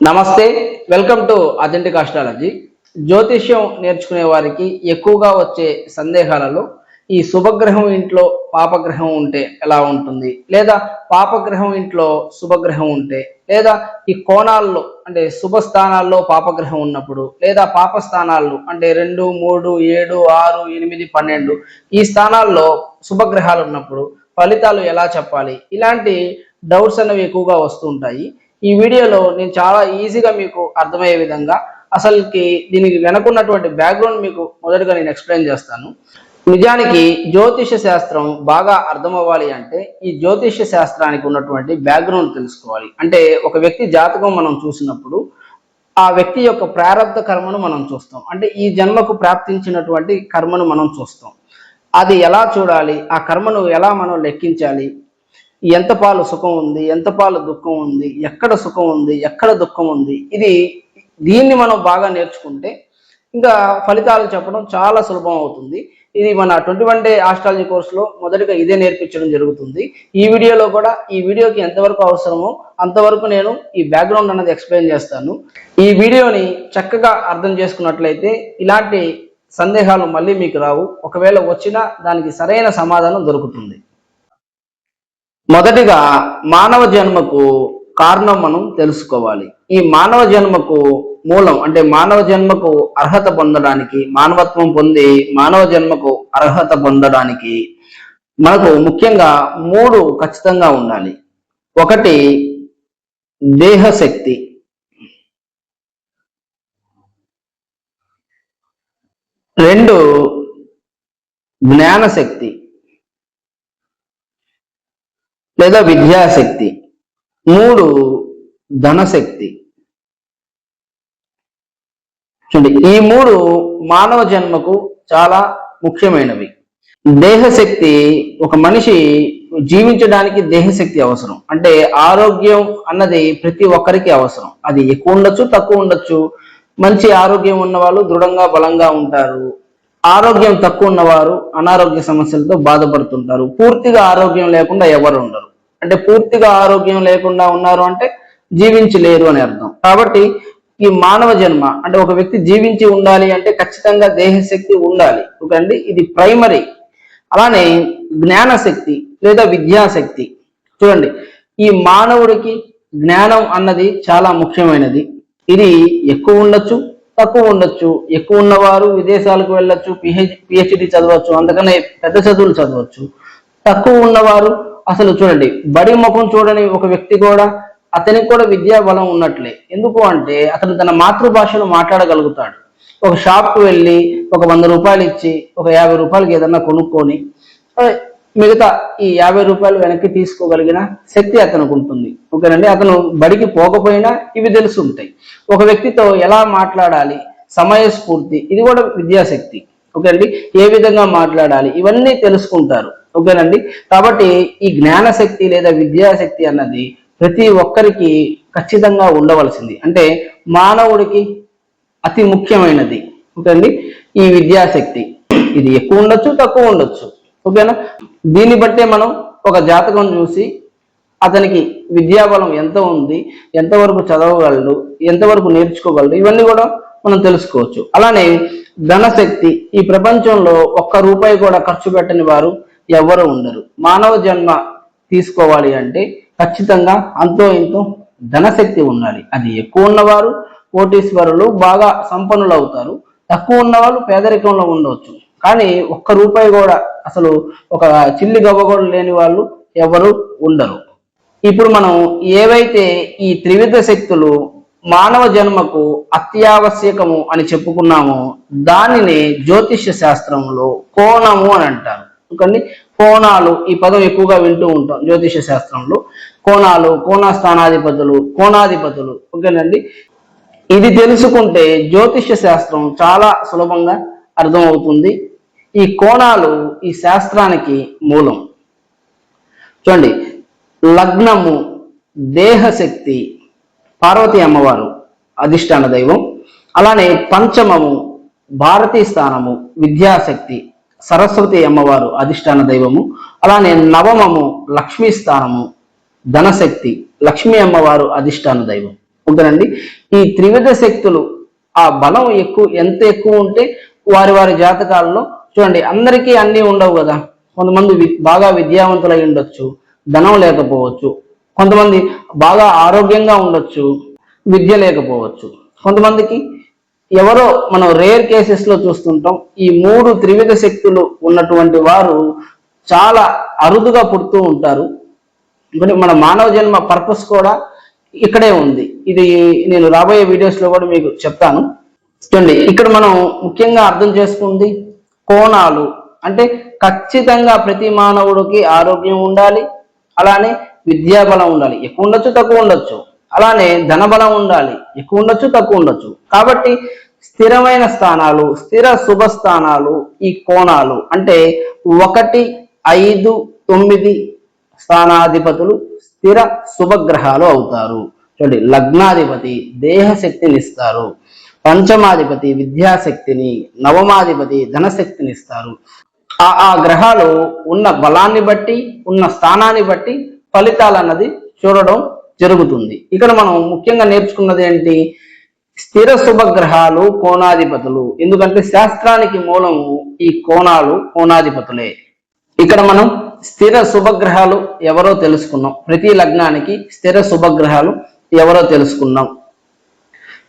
నమస్తే, welcome to authentic astrology. జ్యోతిష్యం నేర్చుకునే వారికి ఎక్కువగా వచ్చే సందేహాలలో ఈ శుభగ్రహం ఇంట్లో పాపగ్రహం ఉంటే ఎలా ఉంటుంది, లేదా పాపగ్రహం ఇంట్లో శుభగ్రహం ఉంటే, లేదా ఈ కోణాల్లో అంటే శుభ స్థానాల్లో పాపగ్రహం ఉన్నప్పుడు, లేదా పాప స్థానాల్లో అంటే 2, 3, 7, 6, 8, 12 ఈ స్థానాల్లో శుభగ్రహాలు ఉన్నప్పుడు ఫలితాలు ఎలా చెప్పాలి, ఇలాంటి డౌట్స్ అనేవి ఎక్కువగా వస్తుంటాయి. ఈ వీడియోలో నేను చాలా ఈజీగా మీకు అర్థమయ్యే విధంగా అసలుకి దీనికి వెనకున్నటువంటి బ్యాక్గ్రౌండ్ మీకు మొదటగా నేను ఎక్స్ప్లెయిన్ చేస్తాను. నిజానికి జ్యోతిష శాస్త్రం బాగా అర్థం అవ్వాలి అంటే ఈ జ్యోతిష శాస్త్రానికి ఉన్నటువంటి బ్యాక్గ్రౌండ్ తెలుసుకోవాలి. అంటే ఒక వ్యక్తి జాతకం మనం చూసినప్పుడు ఆ వ్యక్తి యొక్క ప్రారంధ కర్మను మనం చూస్తాం. అంటే ఈ జన్మకు ప్రాప్తించినటువంటి కర్మను మనం చూస్తాం. అది ఎలా చూడాలి, ఆ కర్మను ఎలా మనం లెక్కించాలి, ఎంత పాలు సుఖం ఉంది, ఎంత పాలు దుఃఖం ఉంది, ఎక్కడ సుఖం ఉంది, ఎక్కడ దుఃఖం ఉంది, దీన్ని మనం బాగా నేర్చుకుంటే ఇంకా ఫలితాలు చెప్పడం చాలా సులభం అవుతుంది. ఇది మన 21 డే ఆస్ట్రాలజీ కోర్సులో మొదటిగా ఇదే నేర్పించడం జరుగుతుంది. ఈ వీడియోలో కూడా ఈ వీడియోకి ఎంతవరకు అవసరమో అంతవరకు నేను ఈ బ్యాక్గ్రౌండ్ అనేది ఎక్స్ప్లెయిన్ చేస్తాను. ఈ వీడియోని చక్కగా అర్థం చేసుకున్నట్లయితే ఇలాంటి సందేహాలు మళ్ళీ మీకు రావు. ఒకవేళ వచ్చినా దానికి సరైన సమాధానం దొరుకుతుంది. మొదటిగా మానవ జన్మకు కారణం మనం తెలుసుకోవాలి. ఈ మానవ జన్మకు మూలం అంటే మానవ జన్మకు అర్హత పొందడానికి, మానవత్వం పొంది మానవ జన్మకు అర్హత పొందడానికి మనకు ముఖ్యంగా 3 ఖచ్చితంగా ఉండాలి. 1 దేహశక్తి, 2 జ్ఞానశక్తి లేదా విద్యాశక్తి, 3 ధనశక్తి. చూడండి, ఈ 3 మానవ జన్మకు చాలా ముఖ్యమైనవి. దేహశక్తి, ఒక మనిషి జీవించడానికి దేహశక్తి అవసరం. అంటే ఆరోగ్యం అన్నది ప్రతి ఒక్కరికి అవసరం. అది ఎక్కువ ఉండొచ్చు, తక్కువ ఉండొచ్చు. మంచి ఆరోగ్యం ఉన్న వాళ్ళు దృఢంగా బలంగా ఉంటారు. ఆరోగ్యం తక్కువ ఉన్నవారు అనారోగ్య సమస్యలతో బాధపడుతుంటారు. పూర్తిగా ఆరోగ్యం లేకుండా ఎవరు ఉండరు. అంటే పూర్తిగా ఆరోగ్యం లేకుండా ఉన్నారు అంటే జీవించలేరు అని అర్థం. కాబట్టి ఈ మానవ జన్మ అంటే ఒక వ్యక్తి జీవించి ఉండాలి అంటే ఖచ్చితంగా దేహశక్తి ఉండాలి. ఓకేండి, ఇది ప్రైమరీ. అలానే జ్ఞానశక్తి లేదా విద్యాశక్తి. చూడండి, ఈ మానవుడికి జ్ఞానం అన్నది చాలా ముఖ్యమైనది. ఇది ఎక్కువ ఉండొచ్చు, తక్కువ ఉండొచ్చు. ఎక్కువ ఉన్నవారు విదేశాలకు వెళ్ళొచ్చు, పిహెచ్డి చదవచ్చు, అందుకనే పెద్ద చదువులు చదవచ్చు. తక్కువ ఉన్నవారు అసలు చూడండి, బడి ముఖం చూడని ఒక వ్యక్తి కూడా అతనికి కూడా విద్యా బలం ఉన్నట్లే. ఎందుకు అంటే అతను తన మాతృభాషను మాట్లాడగలుగుతాడు. ఒక షాప్కి వెళ్ళి ఒక 100 రూపాయలు ఇచ్చి ఒక 50 రూపాయలకి ఏదన్నా కొనుక్కొని మిగతా ఈ 50 రూపాయలు వెనక్కి తీసుకోగలిగిన శక్తి అతనికి ఉంటుంది. ఓకేనండి, అతను బడికి పోకపోయినా ఇవి తెలిసి ఉంటాయి. ఒక వ్యక్తితో ఎలా మాట్లాడాలి, సమయస్ఫూర్తి, ఇది కూడా విద్యాశక్తి. ఓకే అండి, ఏ విధంగా మాట్లాడాలి ఇవన్నీ తెలుసుకుంటారు. ఓకేనండి, కాబట్టి ఈ జ్ఞానశక్తి లేదా విద్యాశక్తి అన్నది ప్రతి ఒక్కరికి ఖచ్చితంగా ఉండవలసింది. అంటే మానవుడికి అతి ముఖ్యమైనది. ఓకే అండి, ఈ విద్యాశక్తి ఇది ఎక్కువ ఉండొచ్చు, తక్కువ ఉండొచ్చు. ఓకేనా, దీన్ని బట్టే మనం ఒక జాతకం చూసి అతనికి విద్యాబలం ఎంత ఉంది, ఎంతవరకు చదవగలడు, ఎంతవరకు నేర్చుకోగలడు, ఇవన్నీ కూడా మనం తెలుసుకోవచ్చు. అలానే ధనశక్తి, ఈ ప్రపంచంలో ₹1 కూడా ఖర్చు పెట్టని వారు ఎవరు ఉండరు. మానవ జన్మ తీసుకోవాలి అంటే ఖచ్చితంగా అంతో ఇంతో ధనశక్తి ఉండాలి. అది ఎక్కువ ఉన్నవారు కోటీశ్వరులు, బాగా సంపన్నులు అవుతారు. తక్కువ ఉన్నవాళ్ళు పేదరికంలో ఉండవచ్చు. కానీ ₹1 కూడా అసలు ఒక చిల్లి గవ్వ కూడా లేని వాళ్ళు ఎవరు ఉండరు. ఇప్పుడు మనం ఏవైతే ఈ త్రివిధ శక్తులు మానవ జన్మకు అత్యావశ్యకము అని చెప్పుకున్నామో దానిని జ్యోతిష్య శాస్త్రంలో కోణము అని అంటారు. ఎందుకండి, కోణాలు ఈ పదం ఎక్కువగా వింటూ ఉంటాం జ్యోతిష శాస్త్రంలో. కోణాలు, కోణస్థానాధిపతులు, కోణాధిపతులు. ఓకేనండి, ఇది తెలుసుకుంటే జ్యోతిష శాస్త్రం చాలా సులభంగా అర్థమవుతుంది. ఈ కోణాలు ఈ శాస్త్రానికి మూలం. చూడండి, లగ్నము దేహశక్తి, పార్వతీ అమ్మవారు అధిష్టాన దైవం. అలానే పంచమము భారతీ స్థానము విద్యాశక్తి, సరస్వతి అమ్మవారు అధిష్టాన దైవము. అలానే నవమము లక్ష్మీ స్థానము ధనశక్తి, లక్ష్మీ అమ్మవారు అధిష్టాన దైవం. ఓకేనండి. ఈ త్రివిధ శక్తులు ఆ బలం ఎంత ఎక్కువ ఉంటే వారి వారి జాతకాల్లో చూడండి, అందరికీ అన్నీ ఉండవు కదా. కొంతమంది బాగా విద్యావంతులై ఉండొచ్చు, ధనం లేకపోవచ్చు. కొంతమంది బాగా ఆరోగ్యంగా ఉండొచ్చు, విద్య లేకపోవచ్చు. కొంతమందికి ఎవరో మనం రేర్ కేసెస్ లో చూస్తుంటాం, ఈ 3 త్రివిధ శక్తులు ఉన్నటువంటి వారు చాలా అరుదుగా పుడుతూ ఉంటారు. మన మానవ జన్మ పర్పస్ కూడా ఇక్కడే ఉంది. ఇది నేను రాబోయే వీడియోస్ లో కూడా మీకు చెప్తాను. చూడండి, ఇక్కడ మనం ముఖ్యంగా అర్థం చేసుకుంది కోణాలు అంటే ఖచ్చితంగా ప్రతి మానవుడికి ఆరోగ్యం ఉండాలి, అలానే విద్యాబలం ఉండాలి, ఎక్కువ ఉండొచ్చు తక్కువ ఉండొచ్చు, అలానే ధనబలం ఉండాలి, ఎక్కువ ఉండొచ్చు తక్కువ ఉండొచ్చు. కాబట్టి స్థిరమైన స్థానాలు, స్థిర శుభ స్థానాలు ఈ కోణాలు అంటే 1, 5, 9 స్థానాధిపతులు స్థిర శుభగ్రహాలు అవుతారు. చూడండి, లగ్నాధిపతి దేహశక్తిని ఇస్తారు, పంచమాధిపతి విద్యాశక్తిని, నవమాధిపతి ధనశక్తిని ఇస్తారు. ఆ గ్రహాలు ఉన్న బలాన్ని బట్టి, ఉన్న స్థానాన్ని బట్టి ఫలితాలు అన్నది చూడడం జరుగుతుంది. ఇక్కడ మనం ముఖ్యంగా నేర్చుకున్నది ఏంటి? స్థిర శుభగ్రహాలు కోణాధిపతులు. ఎందుకంటే శాస్త్రానికి మూలం ఈ కోణాలు, కోణాధిపతులే. ఇక్కడ మనం స్థిర శుభగ్రహాలు ఎవరో తెలుసుకున్నాం, ప్రతి లగ్నానికి స్థిర శుభగ్రహాలు ఎవరో తెలుసుకున్నాం.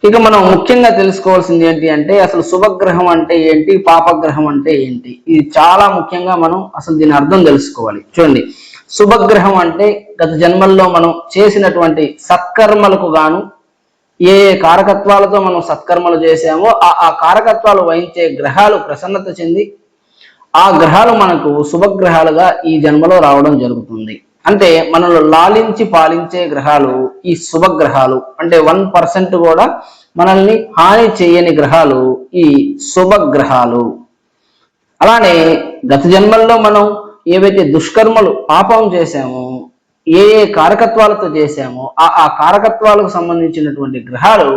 ఇక మనం ముఖ్యంగా తెలుసుకోవాల్సింది ఏంటి అంటే అసలు శుభగ్రహం అంటే ఏంటి, పాపగ్రహం అంటే ఏంటి, ఇది చాలా ముఖ్యంగా మనం అసలు దీని అర్థం తెలుసుకోవాలి. చూడండి, శుభగ్రహం అంటే గత జన్మల్లో మనం చేసినటువంటి సత్కర్మలకు గాను ఏ కారకత్వాలతో మనం సత్కర్మలు చేసామో ఆ కారకత్వాలు వహించే గ్రహాలు ప్రసన్నత చెంది ఆ గ్రహాలు మనకు శుభగ్రహాలుగా ఈ జన్మలో రావడం జరుగుతుంది. అంటే మనల్ని లాలించి పాలించే గ్రహాలు ఈ శుభగ్రహాలు. అంటే 1% కూడా మనల్ని హాని చేయని గ్రహాలు ఈ శుభగ్రహాలు. అలానే గత జన్మల్లో మనం ఏవైతే దుష్కర్మలు పాపం చేశామో, ఏ కారకత్వాలతో చేశామో ఆ కారకత్వాలకు సంబంధించినటువంటి గ్రహాలు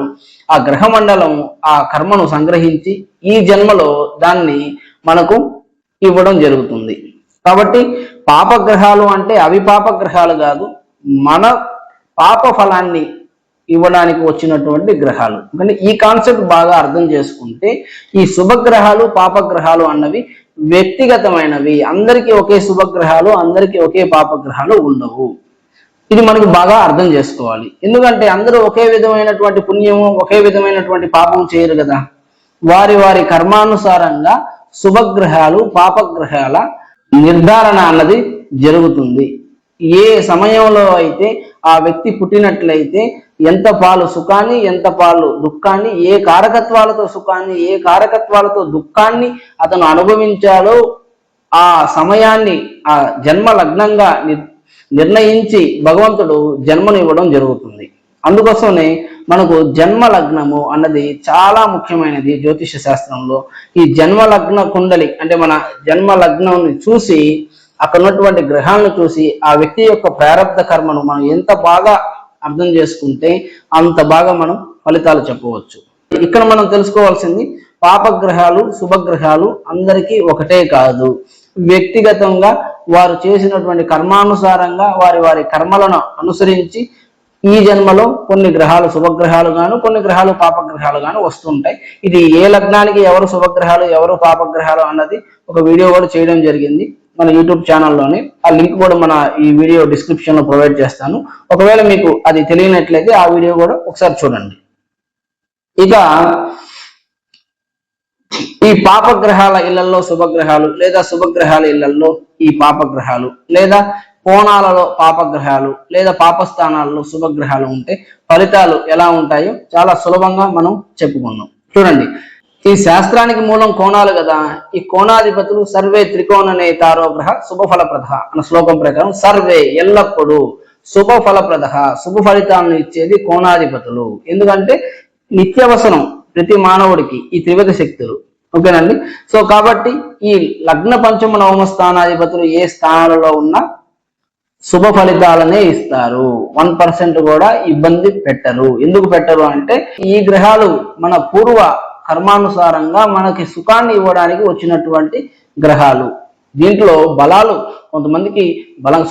ఆ గ్రహ మండలం ఆ కర్మను సంగ్రహించి ఈ జన్మలో దాన్ని మనకు ఇవ్వడం జరుగుతుంది. కాబట్టి పాపగ్రహాలు అంటే అవి పాపగ్రహాలు కాదు, మన పాప ఫలాన్ని ఇవ్వడానికి వచ్చినటువంటి గ్రహాలు. కానీ ఈ కాన్సెప్ట్ బాగా అర్థం చేసుకుంటే ఈ శుభగ్రహాలు పాపగ్రహాలు అన్నవి వ్యక్తిగతమైనవి. అందరికీ ఒకే శుభగ్రహాలు, అందరికీ ఒకే పాపగ్రహాలు ఉండవు. ఇది మనకు బాగా అర్థం చేసుకోవాలి. ఎందుకంటే అందరూ ఒకే విధమైనటువంటి పుణ్యము, ఒకే విధమైనటువంటి పాపం చేయరు కదా. వారి వారి కర్మానుసారంగా శుభగ్రహాలు పాపగ్రహాల నిర్ధారణ అన్నది జరుగుతుంది. ఏ సమయంలో అయితే ఆ వ్యక్తి పుట్టినట్లయితే ఎంత పాలు సుఖాన్ని, ఎంత పాలు దుఃఖాన్ని, ఏ కారకత్వాలతో సుఖాన్ని, ఏ కారకత్వాలతో దుఃఖాన్ని అతను అనుభవించాలో ఆ సమయాన్ని ఆ జన్మ లగ్నంగా నిర్ణయించి భగవంతుడు జన్మను ఇవ్వడం జరుగుతుంది. అందుకోసమే మనకు జన్మ లగ్నము అన్నది చాలా ముఖ్యమైనది జ్యోతిష శాస్త్రంలో. ఈ జన్మ లగ్న కుండలి అంటే మన జన్మ లగ్నం చూసి అక్కడ ఉన్నటువంటి గ్రహాలను చూసి ఆ వ్యక్తి యొక్క ప్రారంభ కర్మను మనం ఎంత బాగా అర్థం చేసుకుంటే అంత బాగా మనం ఫలితాలు చెప్పవచ్చు. ఇక్కడ మనం తెలుసుకోవాల్సింది పాపగ్రహాలు శుభగ్రహాలు అందరికీ ఒకటే కాదు. వ్యక్తిగతంగా వారు చేసినటువంటి కర్మానుసారంగా వారి వారి కర్మలను అనుసరించి ఈ జన్మలో కొన్ని గ్రహాలు శుభగ్రహాలు గాను, కొన్ని గ్రహాలు పాపగ్రహాలు గాను వస్తుంటాయి. ఇది ఏ లగ్నానికి ఎవరు శుభగ్రహాలు ఎవరు పాపగ్రహాలు అన్నది ఒక వీడియో కూడా చేయడం జరిగింది మన యూట్యూబ్ ఛానల్లోనే. ఆ లింక్ కూడా మన ఈ వీడియో డిస్క్రిప్షన్ లో ప్రొవైడ్ చేస్తాను. ఒకవేళ మీకు అది తెలియనట్లయితే ఆ వీడియో కూడా ఒకసారి చూడండి. ఇక ఈ పాపగ్రహాల ఇళ్లలో శుభగ్రహాలు లేదా శుభగ్రహాల ఇళ్లలో ఈ పాపగ్రహాలు లేదా కోణాలలో పాపగ్రహాలు లేదా పాపస్థానాలలో శుభగ్రహాలు ఉంటే ఫలితాలు ఎలా ఉంటాయో చాలా సులభంగా మనం చెప్పుకున్నాం. చూడండి, ఈ శాస్త్రానికి మూలం కోణాలు కదా. ఈ కోణాధిపతులు సర్వే త్రికోణ నేతారో గ్రహ శుభఫలప్రద అన్న శ్లోకం ప్రకారం సర్వే ఎల్లప్పుడూ శుభఫలప్రద శుభ ఫలితాలను ఇచ్చేది కోణాధిపతులు. ఎందుకంటే నిత్యవసరం ప్రతి మానవుడికి ఈ త్రివిధ శక్తులు. ఓకేనండి. సో కాబట్టి ఈ లగ్న పంచమ నవమ స్థానాధిపతులు ఏ స్థానాలలో ఉన్నా శుభ ఫలితాలనే ఇస్తారు. 1% కూడా ఇబ్బంది పెట్టరు. ఎందుకు పెట్టరు అంటే ఈ గ్రహాలు మన పూర్వ కర్మానుసారంగా మనకి సుఖాన్ని ఇవ్వడానికి వచ్చినటువంటి గ్రహాలు. దీంట్లో బలాలు కొంతమందికి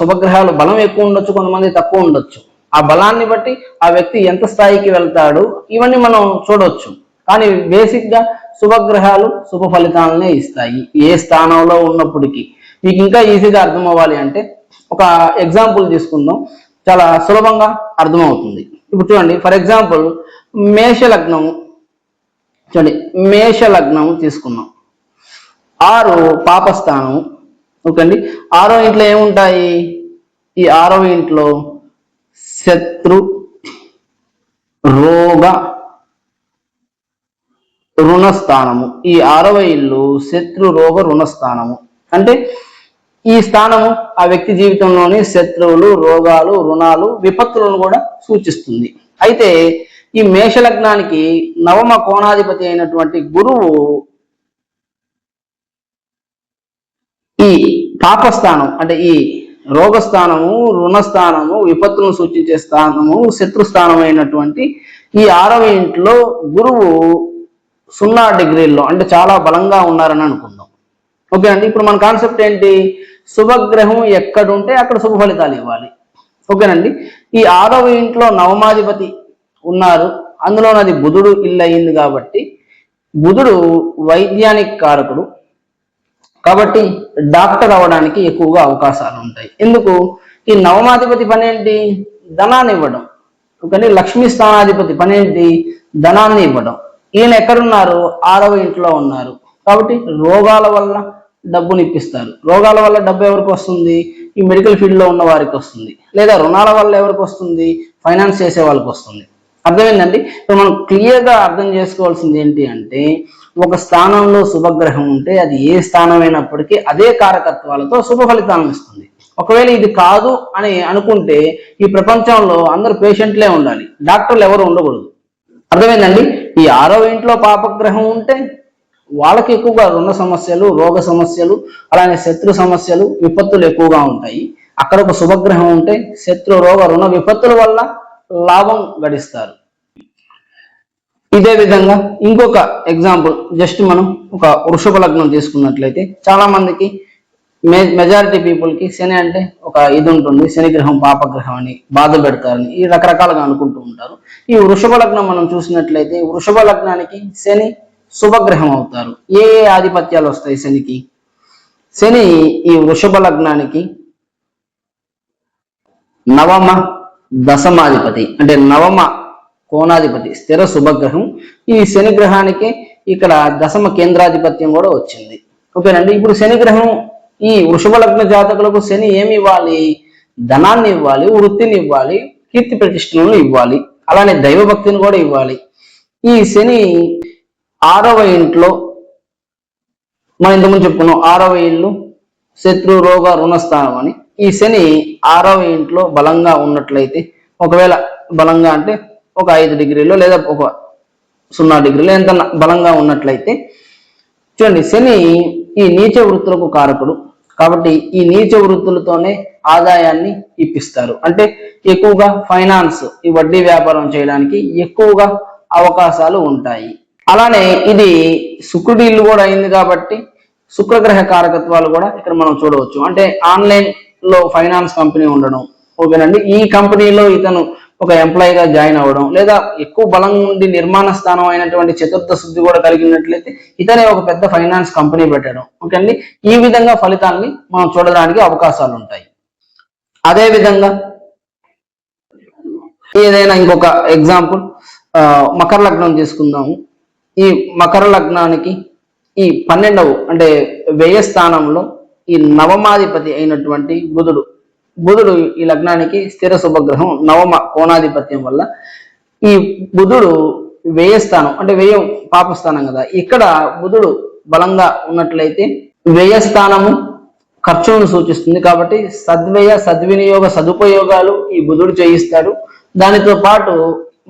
శుభగ్రహాలు బలం ఎక్కువ ఉండొచ్చు, కొంతమంది తక్కువ ఉండొచ్చు. ఆ బలాన్ని బట్టి ఆ వ్యక్తి ఎంత స్థాయికి వెళ్తాడు ఇవన్నీ మనం చూడవచ్చు. కానీ బేసిక్ గా శుభగ్రహాలు శుభ ఫలితాలనే ఇస్తాయి ఏ స్థానంలో ఉన్నప్పటికీ. మీకు ఇంకా ఈజీగా అర్థం అవ్వాలి అంటే ఒక ఎగ్జాంపుల్ తీసుకుందాం, చాలా సులభంగా అర్థమవుతుంది. ఇప్పుడు చూడండి, ఫర్ ఎగ్జాంపుల్ మేష లగ్నము చూడండి, మేష లగ్నము తీసుకున్నాం, 6 పాపస్థానం. ఓకే అండి, 6వ ఇంట్లో ఏముంటాయి? ఈ 6వ ఇంట్లో శత్రు రోగ రుణస్థానము. ఈ 6వ ఇల్లు శత్రు రోగ రుణస్థానము. అంటే ఈ స్థానము ఆ వ్యక్తి జీవితంలోని శత్రువులు, రోగాలు, రుణాలు, విపత్తులను కూడా సూచిస్తుంది. అయితే ఈ మేషలగ్నానికి నవమ కోణాధిపతి అయినటువంటి గురువు ఈ పాపస్థానం అంటే ఈ రోగస్థానము, రుణస్థానము, విపత్తులను సూచించే స్థానము, శత్రుస్థానం అయినటువంటి ఈ 6వ ఇంట్లో గురువు 0 డిగ్రీల్లో అంటే చాలా బలంగా ఉన్నారని అనుకుందాం. ఓకే అండి, ఇప్పుడు మన కాన్సెప్ట్ ఏంటి? శుభగ్రహం ఎక్కడుంటే అక్కడ శుభ ఫలితాలు ఇవ్వాలి. ఓకేనండి, ఈ 6వ ఇంట్లో నవమాధిపతి ఉన్నారు, అందులో అది బుధుడు ఇల్లు అయింది కాబట్టి బుధుడు వైద్యానికి కారకుడు కాబట్టి డాక్టర్ అవ్వడానికి ఎక్కువగా అవకాశాలు ఉంటాయి. ఎందుకు? ఈ నవమాధిపతి పని ఏంటి? ధనాన్ని ఇవ్వడం. ఓకే, లక్ష్మీ స్థానాధిపతి పని ఏంటి? ధనాన్ని ఇవ్వడం. ఈయన ఎక్కడున్నారు? 6వ ఇంట్లో ఉన్నారు కాబట్టి రోగాల వల్ల డబ్బుని ఇప్పిస్తారు. రోగాల వల్ల డబ్బు ఎవరికి వస్తుంది? ఈ మెడికల్ ఫీల్డ్ లో ఉన్న వారికి వస్తుంది, లేదా రుణాల వల్ల ఎవరికి వస్తుంది? ఫైనాన్స్ చేసే వాళ్ళకి వస్తుంది. అర్థమైందండి? ఇప్పుడు మనం క్లియర్ గా అర్థం చేసుకోవాల్సింది ఏంటి అంటే, ఒక స్థానంలో శుభగ్రహం ఉంటే అది ఏ స్థానం అయినప్పటికీ అదే కారకత్వాలతో శుభ ఫలితాలను ఇస్తుంది. ఒకవేళ ఇది కాదు అని అనుకుంటే ఈ ప్రపంచంలో అందరూ పేషెంట్లే ఉండాలి, డాక్టర్లు ఎవరు ఉండకూడదు. అర్థమైందండి? ఈ 6వ ఇంట్లో పాపగ్రహం ఉంటే వాళ్ళకి ఎక్కువగా రుణ సమస్యలు, రోగ సమస్యలు, అలానే శత్రు సమస్యలు, విపత్తులు ఎక్కువగా ఉంటాయి. అక్కడ ఒక శుభగ్రహం ఉంటే శత్రు, రోగ, రుణ, విపత్తుల వల్ల లాభం గడిస్తారు. ఇదే విధంగా ఇంకొక ఎగ్జాంపుల్, జస్ట్ మనం ఒక వృషభ లగ్నం తీసుకున్నట్లయితే చాలా మందికి మెజారిటీ పీపుల్ కి శని అంటే ఒక ఇది ఉంటుంది, శని గ్రహం పాపగ్రహం అని బాధ పెడతారని ఈ రకరకాలుగా అనుకుంటూ ఉంటారు. ఈ వృషభ లగ్నం మనం చూసినట్లయితే వృషభ లగ్నానికి శని శుభగ్రహం అవుతారు. ఏ ఆధిపత్యాలు వస్తాయి శనికి? శని ఈ వృషభ లగ్నానికి నవమ దశమాధిపతి అంటే నవమ కోణాధిపతి, స్థిర శుభగ్రహం. ఈ శని గ్రహానికి ఇక్కడ దశమ కేంద్రాధిపత్యం కూడా వచ్చింది. ఓకేనండి, ఇప్పుడు శని గ్రహం ఈ వృషభ లగ్న జాతకులకు శని ఏమి ఇవ్వాలి? ధనాన్ని ఇవ్వాలి, వృత్తిని ఇవ్వాలి, కీర్తి ప్రతిష్టలను ఇవ్వాలి, అలానే దైవభక్తిని కూడా ఇవ్వాలి. ఈ శని 6వ ఇంట్లో మనం ఇంతకుముందు చెప్పుకున్నాం, 6వ ఇల్లు శత్రు, రోగ, రుణస్థానం అని. ఈ శని 6వ ఇంట్లో బలంగా ఉన్నట్లయితే, ఒకవేళ బలంగా అంటే ఒక 5 డిగ్రీలో లేదా ఒక 0 డిగ్రీలో ఎంత బలంగా ఉన్నట్లయితే, చూడండి శని ఈ నీచ వృత్తులకు కారకుడు కాబట్టి ఈ నీచ వృత్తులతోనే ఆదాయాన్ని ఇప్పిస్తారు. అంటే ఎక్కువగా ఫైనాన్స్, ఈ వడ్డీ వ్యాపారం చేయడానికి ఎక్కువగా అవకాశాలు ఉంటాయి. అలానే ఇది శుక్రుడి ఇల్లు కూడా అయింది కాబట్టి శుక్రగ్రహ కారకత్వాలు కూడా ఇక్కడ మనం చూడవచ్చు. అంటే ఆన్లైన్ లో ఫైనాన్స్ కంపెనీ ఉండడం. ఓకేనండి, ఈ కంపెనీలో ఇతను ఒక ఎంప్లాయీగా జాయిన్ అవ్వడం, లేదా ఎక్కువ బలం ఉండి నిర్మాణ స్థానం అయినటువంటి చతుర్థ శుద్ధి కూడా కలిగినట్లయితే ఇతనే ఒక పెద్ద ఫైనాన్స్ కంపెనీ పెట్టడం. ఓకే అండి, ఈ విధంగా ఫలితాన్ని మనం చూడడానికి అవకాశాలు ఉంటాయి. అదే విధంగా ఏదైనా ఇంకొక ఎగ్జాంపుల్ మకర లగ్నం తీసుకుందాము. ఈ మకర లగ్నానికి ఈ 12వ అంటే వ్యయ స్థానంలో ఈ నవమాధిపతి అయినటువంటి బుధుడు ఈ లగ్నానికి స్థిర శుభగ్రహం, నవమ కోణాధిపత్యం వల్ల ఈ బుధుడు వ్యయస్థానం అంటే వ్యయం పాపస్థానం కదా, ఇక్కడ బుధుడు బలంగా ఉన్నట్లయితే వ్యయస్థానము ఖర్చులను సూచిస్తుంది కాబట్టి సద్వ్యయ, సద్వినియోగ, సదుపయోగాలు ఈ బుధుడు చేయిస్తాడు. దానితో పాటు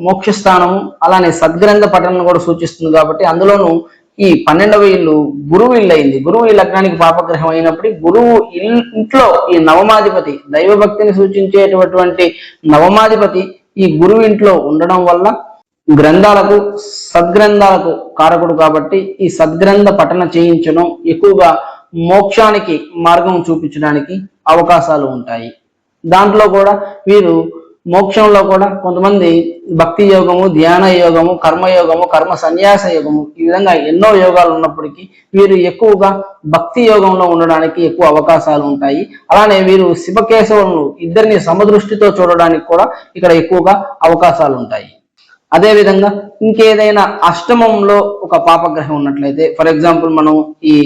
మోక్షస్థానము అలానే సద్గ్రంథ పఠనం కూడా సూచిస్తుంది కాబట్టి అందులోనూ ఈ 12వ ఇల్లు గురువు ఇల్లు అయింది. గురువు ఈ లగ్నానికి పాపగ్రహం అయినప్పుడు గురువు ఇంట్లో ఈ నవమాధిపతి, దైవభక్తిని సూచించేటటువంటి నవమాధిపతి ఈ గురువు ఇంట్లో ఉండడం వల్ల గ్రంథాలకు, సద్గ్రంథాలకు కారకుడు కాబట్టి ఈ సద్గ్రంథ పఠన చేయించడం, ఎక్కువగా మోక్షానికి మార్గం చూపించడానికి అవకాశాలు ఉంటాయి. దాంట్లో కూడా వీరు మోక్షంలో కూడా కొంతమంది భక్తి యోగము, ధ్యాన యోగము, కర్మయోగము, కర్మ సన్యాస యోగము, ఈ విధంగా ఎన్నో యోగాలు ఉన్నప్పటికీ వీరు ఎక్కువగా భక్తి యోగంలో ఉండడానికి ఎక్కువ అవకాశాలు ఉంటాయి. అలానే వీరు శివకేశవులను ఇద్దరిని సమదృష్టితో చూడడానికి కూడా ఇక్కడ ఎక్కువగా అవకాశాలు ఉంటాయి. అదేవిధంగా ఇంకేదైనా అష్టమంలో ఒక పాపగ్రహం ఉన్నట్లయితే, ఫర్ ఎగ్జాంపుల్ మనం ఈ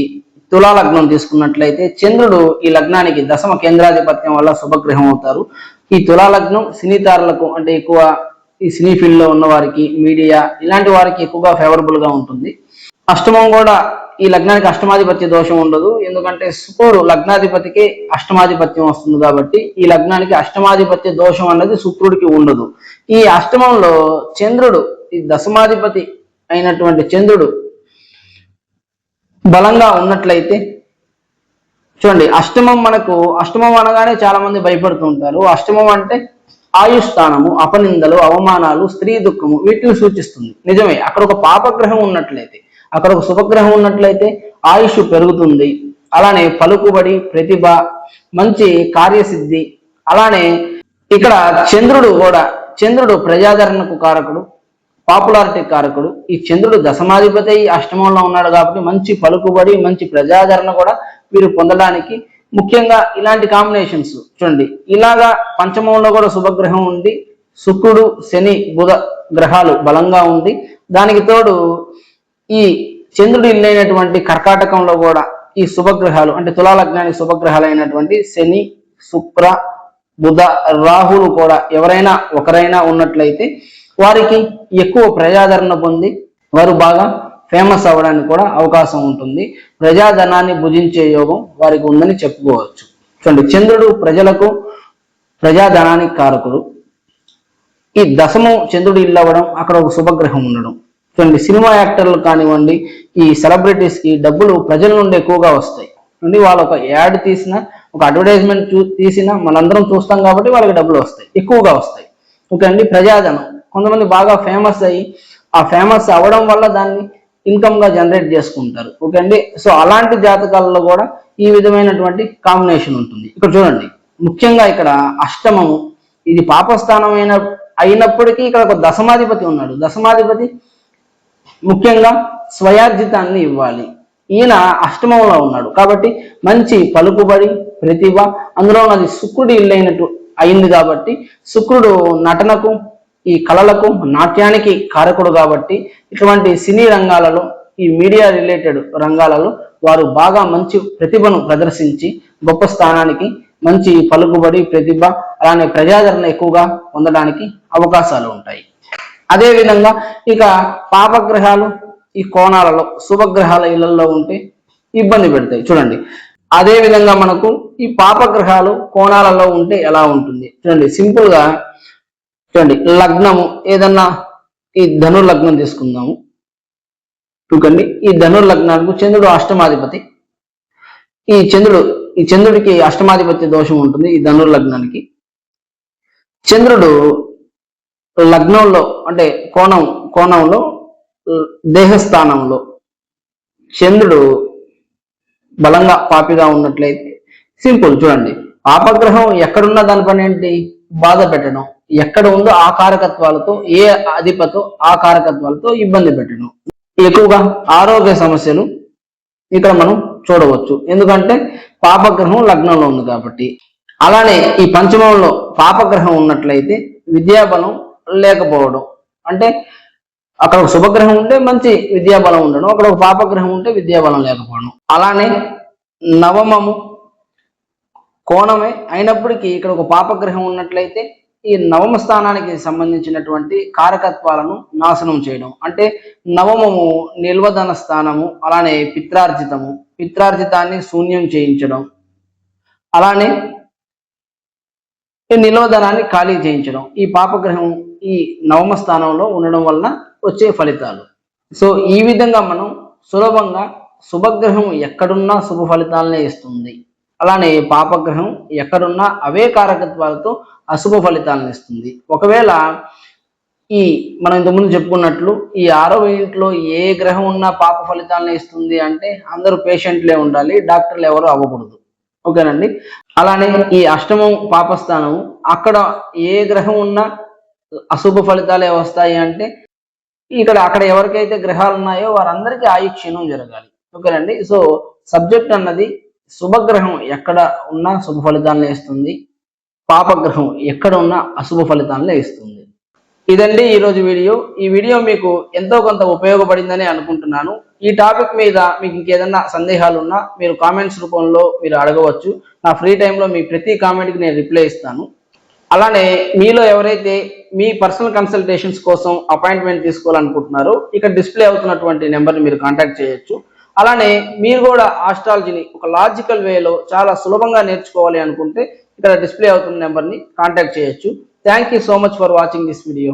తులా లగ్నం తీసుకున్నట్లయితే చంద్రుడు ఈ లగ్నానికి దశమ కేంద్రాధిపత్యం వల్ల శుభగ్రహం అవుతారు. ఈ తులా లగ్నం సినీతారులకు అంటే ఎక్కువ ఈ సినీ ఫీల్డ్ లో ఉన్న వారికి, మీడియా ఇలాంటి వారికి ఎక్కువగా ఫేవరబుల్ గా ఉంటుంది. అష్టమం కూడా ఈ లగ్నానికి అష్టమాధిపత్య దోషం ఉండదు, ఎందుకంటే శుక్రుడు లగ్నాధిపతికి అష్టమాధిపత్యం వస్తుంది కాబట్టి ఈ లగ్నానికి అష్టమాధిపత్య దోషం అన్నది శుక్రుడికి ఉండదు. ఈ అష్టమంలో చంద్రుడు ఈ దశమాధిపతి అయినటువంటి చంద్రుడు బలంగా ఉన్నట్లయితే చూడండి, అష్టమం అనగానే చాలా మంది భయపడుతూ ఉంటారు. అష్టమం అంటే ఆయుస్థానము, అపనిందలు, అవమానాలు, స్త్రీ దుఃఖము వీటిని సూచిస్తుంది. నిజమే, అక్కడ ఒక పాపగ్రహం ఉన్నట్లయితే, అక్కడ ఒక శుభగ్రహం ఉన్నట్లయితే ఆయుష్ పెరుగుతుంది. అలానే పలుకుబడి, ప్రతిభ, మంచి కార్యసిద్ధి. అలానే ఇక్కడ చంద్రుడు ప్రజాదరణకు కారకుడు, పాపులారిటీ కారకుడు. ఈ చంద్రుడు దశమాధిపతి అష్టమంలో ఉన్నాడు కాబట్టి మంచి పలుకుబడి, మంచి ప్రజాదరణ కూడా వీరు పొందడానికి ముఖ్యంగా ఇలాంటి కాంబినేషన్స్ చూడండి. ఇలాగా పంచమంలో కూడా శుభగ్రహం ఉండి, శుక్రుడు, శని, బుధ గ్రహాలు బలంగా ఉంది. దానికి తోడు ఈ చంద్రుడు ఇల్లైనటువంటి కర్కాటకంలో కూడా ఈ శుభగ్రహాలు అంటే తులాలగ్నానికి శుభగ్రహాలు అయినటువంటి శని, శుక్ర, బుధ, రాహులు కూడా ఎవరైనా ఒకరైనా ఉన్నట్లయితే వారికి ఎక్కువ ప్రజాదరణ పొంది వారు బాగా ఫేమస్ అవ్వడానికి కూడా అవకాశం ఉంటుంది. ప్రజాధనాన్ని భుజించే యోగం వారికి ఉందని చెప్పుకోవచ్చు. చూడండి, చంద్రుడు ప్రజలకు ప్రజాధనానికి కారకుడు. ఈ దశమం చంద్రుడు ఇల్లు అవ్వడం, అక్కడ ఒక శుభగ్రహం ఉండడం. చూడండి, సినిమా యాక్టర్లు కానివ్వండి, ఈ సెలబ్రిటీస్ కి డబ్బులు ప్రజల నుండి ఎక్కువగా వస్తాయి. వాళ్ళు ఒక యాడ్ తీసినా, ఒక అడ్వర్టైజ్మెంట్ తీసినా మనందరం చూస్తాం కాబట్టి వాళ్ళకి డబ్బులు వస్తాయి, ఎక్కువగా వస్తాయి. ఓకే అండి. ప్రజాధనం, కొంతమంది బాగా ఫేమస్ అయ్యి ఆ ఫేమస్ అవ్వడం వల్ల దాన్ని ఇన్కమ్ గా జనరేట్ చేసుకుంటారు. ఓకే అండి. సో అలాంటి జాతకాలలో కూడా ఈ విధమైనటువంటి కాంబినేషన్ ఉంటుంది. ఇక్కడ చూడండి, ముఖ్యంగా ఇక్కడ అష్టమము ఇది పాపస్థానం అయినప్పటికీ ఇక్కడ ఒక దశమాధిపతి ఉన్నాడు. దశమాధిపతి ముఖ్యంగా స్వయార్జితాన్ని ఇవ్వాలి. ఈయన అష్టమంలో ఉన్నాడు కాబట్టి మంచి పలుకుబడి, ప్రతిభ, అందులో అది శుక్రుడి ఇల్లైనట్టు అయింది కాబట్టి శుక్రుడు నటనకు, ఈ కళలకు, నాట్యానికి కారకుడు కాబట్టి ఇటువంటి సినీ రంగాలలో, ఈ మీడియా రిలేటెడ్ రంగాలలో వారు బాగా మంచి ప్రతిభను ప్రదర్శించి గొప్ప స్థానానికి, మంచి పలుకుబడి, ప్రతిభ, అలానే ప్రజాదరణ ఎక్కువగా పొందడానికి అవకాశాలు ఉంటాయి. అదేవిధంగా ఇక పాపగ్రహాలు ఈ కోణాలలో శుభగ్రహాల ఇళ్లలో ఉంటే ఇబ్బంది పెడతాయి. చూడండి, అదే విధంగా మనకు ఈ పాపగ్రహాలు కోణాలలో ఉంటే ఎలా ఉంటుంది చూడండి. సింపుల్ గా చూడండి, లగ్నము ఏదన్నా ఈ ధనుర్లగ్నం తీసుకుందాము. చూడండి, ఈ ధనుర్లగ్నానికి చంద్రుడు అష్టమాధిపతి. ఈ చంద్రుడికి అష్టమాధిపత్య దోషం ఉంటుంది. ఈ ధనుర్లగ్నానికి చంద్రుడు లగ్నంలో అంటే కోణంలో దేహస్థానంలో చంద్రుడు బలంగా పాపిగా ఉన్నట్లయితే సింపుల్. చూడండి, పాపగ్రహం ఎక్కడున్నా దాని పని ఏంటి? బాధ పెట్టడం. ఎక్కడ ఉందో ఆ కారకత్వాలతో, ఏ అధిపతో ఆ కారకత్వాలతో ఇబ్బంది పెట్టడం. ఎక్కువగా ఆరోగ్య సమస్యలు ఇక్కడ మనం చూడవచ్చు, ఎందుకంటే పాపగ్రహం లగ్నంలో ఉంది కాబట్టి. అలానే ఈ పంచమంలో పాపగ్రహం ఉన్నట్లయితే విద్యాబలం లేకపోవడం, అంటే అక్కడ ఒక శుభగ్రహం ఉంటే మంచి విద్యాబలం ఉండడం, అక్కడ ఒక పాపగ్రహం ఉంటే విద్యాబలం లేకపోవడం. అలానే నవమము కోణమే అయినప్పటికీ ఇక్కడ ఒక పాపగ్రహం ఉన్నట్లయితే ఈ నవమ స్థానానికి సంబంధించినటువంటి కారకత్వాలను నాశనం చేయడం. అంటే నవమము నిల్వధన స్థానము, అలానే పిత్రార్జితాన్ని శూన్యం చేయించడం, అలానే ఈ నిల్వధనాన్ని ఖాళీ చేయించడం. ఈ పాపగ్రహం ఈ నవమ స్థానంలో ఉండడం వలన వచ్చే ఫలితాలు. సో ఈ విధంగా మనం సులభంగా శుభగ్రహం ఎక్కడున్నా శుభ ఫలితాలనే ఇస్తుంది, అలానే పాపగ్రహం ఎక్కడున్నా అవే కారకత్వాలతో అశుభ ఫలితాలను ఇస్తుంది. ఒకవేళ మనం ఇంతకుముందు చెప్పుకున్నట్లు ఈ 6వ ఇంట్లో ఏ గ్రహం ఉన్నా పాప ఫలితాలను ఇస్తుంది అంటే అందరూ పేషెంట్లే ఉండాలి, డాక్టర్లు ఎవరు అవ్వకూడదు. ఓకేనండి. అలానే ఈ అష్టమం పాపస్థానము అక్కడ ఏ గ్రహం ఉన్నా అశుభ ఫలితాలే వస్తాయి అంటే అక్కడ ఎవరికైతే గ్రహాలు ఉన్నాయో వారందరికీ ఆయుక్షీణం జరగాలి. ఓకేనండి. సో సబ్జెక్ట్ అన్నది శుభగ్రహం ఎక్కడ ఉన్నా శుభ ఫలితాలను ఇస్తుంది, పాపగ్రహం ఎక్కడ ఉన్నా అశుభ ఫలితాలను ఇస్తుంది. ఇదండి ఈరోజు వీడియో. ఈ వీడియో మీకు ఎంతో కొంత ఉపయోగపడిందని అనుకుంటున్నాను. ఈ టాపిక్ మీద మీకు ఇంకేదన్నా సందేహాలు ఉన్నా మీరు కామెంట్స్ రూపంలో మీరు అడగవచ్చు. నా ఫ్రీ టైంలో మీ ప్రతి కామెంట్కి నేను రిప్లై ఇస్తాను. అలానే మీలో ఎవరైతే మీ పర్సనల్ కన్సల్టేషన్స్ కోసం అపాయింట్మెంట్ తీసుకోవాలనుకుంటున్నారో ఇక్కడ డిస్ప్లే అవుతున్నటువంటి నెంబర్ని మీరు కాంటాక్ట్ చేయొచ్చు. అలానే మీరు కూడా ఆస్ట్రాలజీని ఒక లాజికల్ వేలో చాలా సులభంగా నేర్చుకోవాలి అనుకుంటే ఇక్కడ డిస్ప్లే అవుతున్న నెంబర్ని కాంటాక్ట్ చేయొచ్చు. Thank you so much for watching this video.